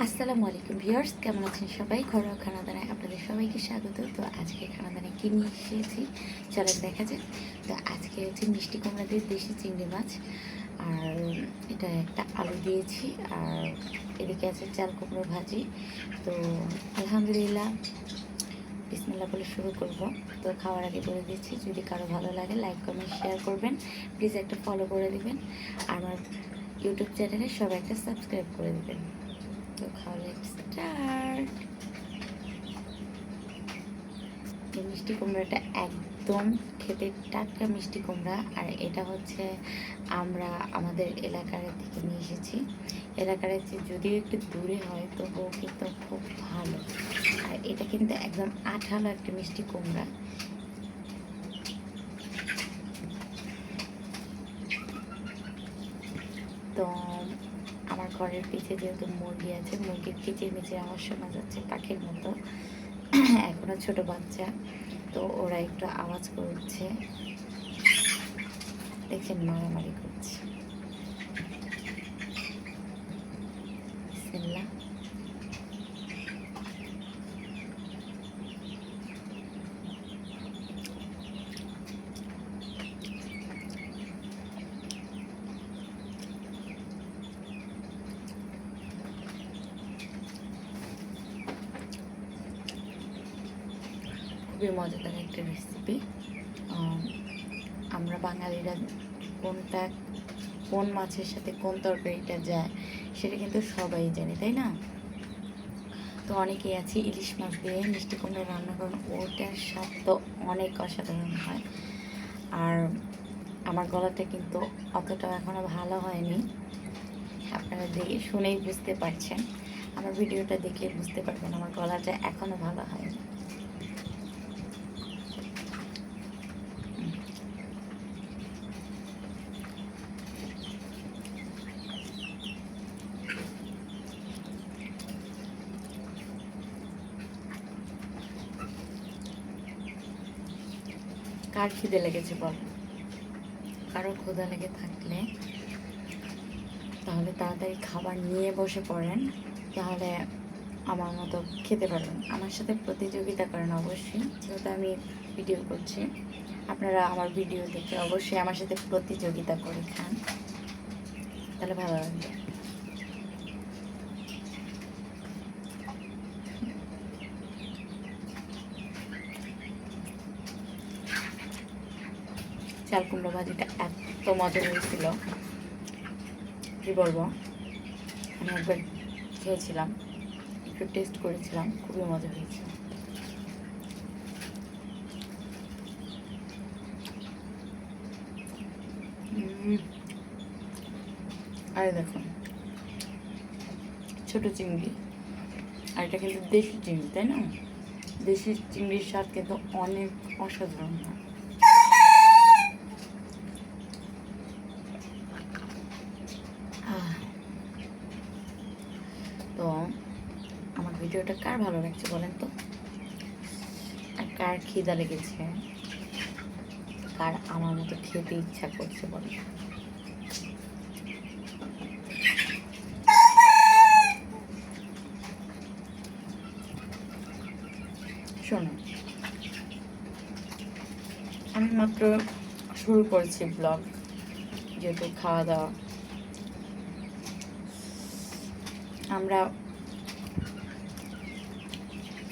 আসসালামু আলাইকুম ভিউয়ার্স, কেমন আছেন সবাই? ঘরোয়া খানাদানায় আপনাদের সবাইকে স্বাগত। তো আজকে খানাদানায় কী নিয়ে এসেছি চলেন দেখা যাক। তো আজকে হচ্ছে মিষ্টি কুমড়া দিয়ে দেশি চিংড়ি মাছ, আর এটা একটা আলু দিয়েছি, আর এদিকে আছে চাল কুমড়ো ভাজি। তো আলহামদুলিল্লাহ, বিসমিল্লাহ বলে শুরু করব। তো খাওয়ার আগে বলে দিচ্ছি, যদি কারো ভালো লাগে লাইক কমেন্ট শেয়ার করবেন, প্লিজ একটা ফলো করে দিবেন। আমার ইউটিউব চ্যানেলে সবাই একটা সাবস্ক্রাইব করে দেবেন। তো খাওয়া স্টার্ট। এই মিষ্টি কুমড়াটা একদম খেতে টাটকা মিষ্টি কুমড়া, আর এটা হচ্ছে আমরা আমাদের এলাকার থেকে নিয়ে এসেছি। এলাকার যদিও একটু দূরে হয়, তবুও কিন্তু খুব ভালো। আর এটা কিন্তু একদম আঠালো একটা মিষ্টি কুমড়া। তো আমার ঘরের পিছে যেহেতু মুরগি আছে, মুরগির কিচিরমিচির আওয়াজ শোনা যাচ্ছে পাখির মতো। এখনো ছোট বাচ্চা, তো ওরা একটু আওয়াজ করছে, দেখছেন, মারামারি করছে। বিসমিল্লাহ। খুবই মজাদার একটা রেসিপি। আমরা বাঙালিরা কোন মাছের সাথে কোন তরকারিটা যায় সেটা কিন্তু সবাই জানি, তাই না? তো অনেকেই আছে ইলিশ মাছ দিয়ে মিষ্টি কুমড়া রান্না করেন, ওটার স্বাদ তো অনেক অসাধারণ হয়। আর আমার গলাটা কিন্তু অতটা এখনও ভালো হয়নি, আপনারা দেখে শুনেই বুঝতে পারছেন। আমার ভিডিওটা দেখে বুঝতে পারবেন আমার গলাটা এখনও ভালো হয়নি। কার খিদে লেগেছে বল? কারো ক্ষুধা লেগে থাকলে তাহলে তাড়াতাড়ি খাবার নিয়ে বসে পড়েন, তাহলে আমার মতো খেতে পারবেন। আমার সাথে প্রতিযোগিতা করেন অবশ্যই, যেহেতু আমি ভিডিও করছি। আপনারা আমার ভিডিও দেখে অবশ্যই আমার সাথে প্রতিযোগিতা করে খান, তাহলে ভালো লাগবে। চাল কুমড়ো ভাজিটা এত মজা হয়েছিল, কী বলবো। আমি একবার খেয়েছিলাম, একটু টেস্ট করেছিলাম, খুবই মজা হয়েছিল। আর দেখুন, ছোটো চিংড়ি, আর এটা কিন্তু দেশি চিংড়ি, তাই না? দেশি চিংড়ির স্বাদ কিন্তু অনেক অসাধারণ হয়। তো আমার ভিডিওটা কার ভালো লাগছে বলেন তো? আর কার খিদা লেগেছে, কার আমার মতো খেতে ইচ্ছা করছে বলেন? শোনো, আমি মাত্র শুরু করেছি ব্লগ, যেহেতু খাওয়া দাওয়া আমরা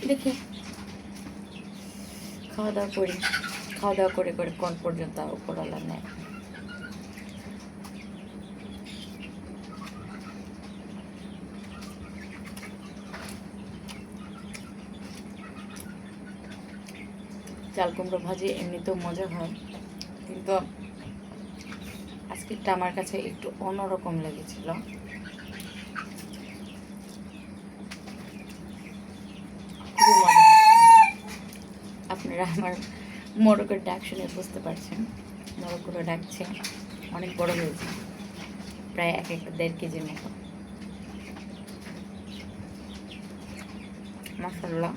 দেখি, খাওয়া দাওয়া করি, খাওয়া দাওয়া করে করে কোন পর্যন্ত উপরওয়ালা নেয়। চাল কুমড়ো ভাজি এমনিতেও মজা হয়, কিন্তু আজকেরটা আমার কাছে একটু অন্যরকম লেগেছিল। খুবই মজা হয়েছে। আপনারা আমার মোরগের ডাক শুনে বুঝতে পারছেন, মোরগগুলো ডাকছে, অনেক বড় হয়েছে, প্রায় এক একটা 1.5 কেজির মতো। মাশাআল্লাহ।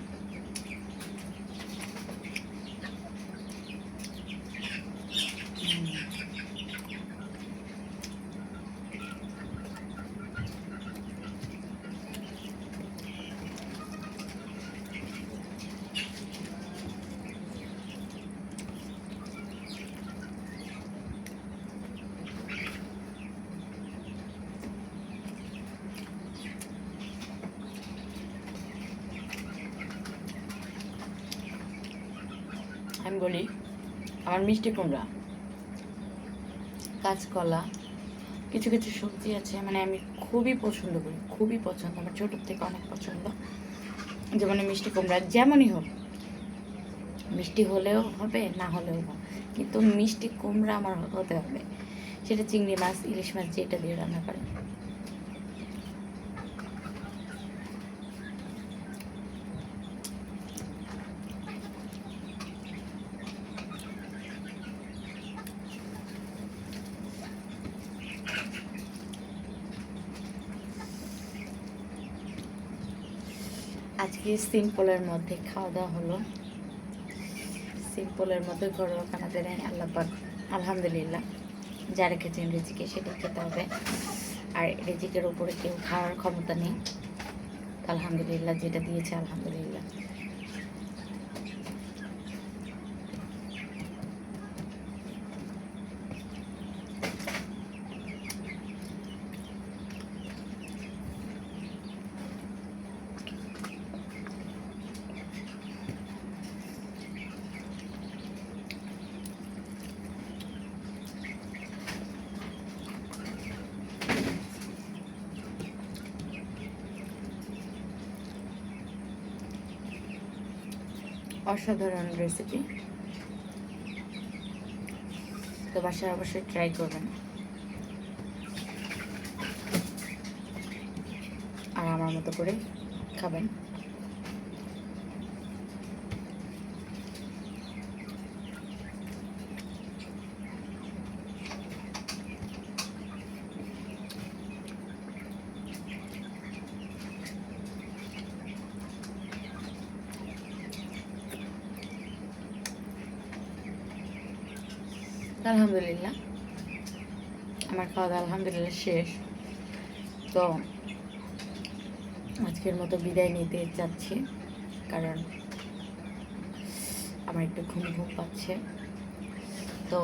আমি বলি, আমার মিষ্টি কুমড়া, কাঁচকলা, কিছু কিছু সবজি আছে মানে আমি খুবই পছন্দ করি, খুবই পছন্দ, আমার ছোটোর থেকে অনেক পছন্দ। যেমন মিষ্টি কুমড়া যেমনই হোক, মিষ্টি হলেও হবে না হলেও হবে, কিন্তু মিষ্টি কুমড়া আমার হতে হবে, সেটা চিংড়ি মাছ, ইলিশ মাছ যেটা দিয়ে রান্না করে। আজকে সিম্পলের মধ্যে খাওয়া দাওয়া হলো, সিম্পলের মধ্যে ঘরোয়া খানা দেয় আল্লাহ পাক আলহামদুলিল্লাহ যা রেখেছেন রিজিকে সেটা খেতে হবে। আর রিজিকের উপরে কেউ খাওয়ার ক্ষমতা নেই, আলহামদুলিল্লাহ যেটা দিয়েছে আলহামদুলিল্লাহ। অসাধারণ রেসিপি, তো বাসায় অবশ্যই ট্রাই করবেন আর আমার মতো করে খাবেন। আলহামদুলিল্লাহ আমার খাওয়া দাওয়া আলহামদুলিল্লাহ শেষ। তো আজকের মতো বিদায় নিতে যাচ্ছি, কারণ আমার একটু ঘুম ঘুম পাচ্ছে। তো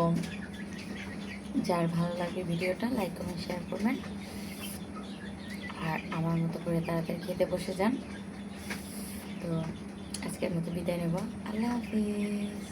যার ভালো লাগে ভিডিওটা লাইক কমেন্ট শেয়ার করবেন, আর আমার মতো করে তাড়াতাড়ি খেতে বসে যান। তো আজকের মতো বিদায় নেব, আল্লাহ হাফিজ।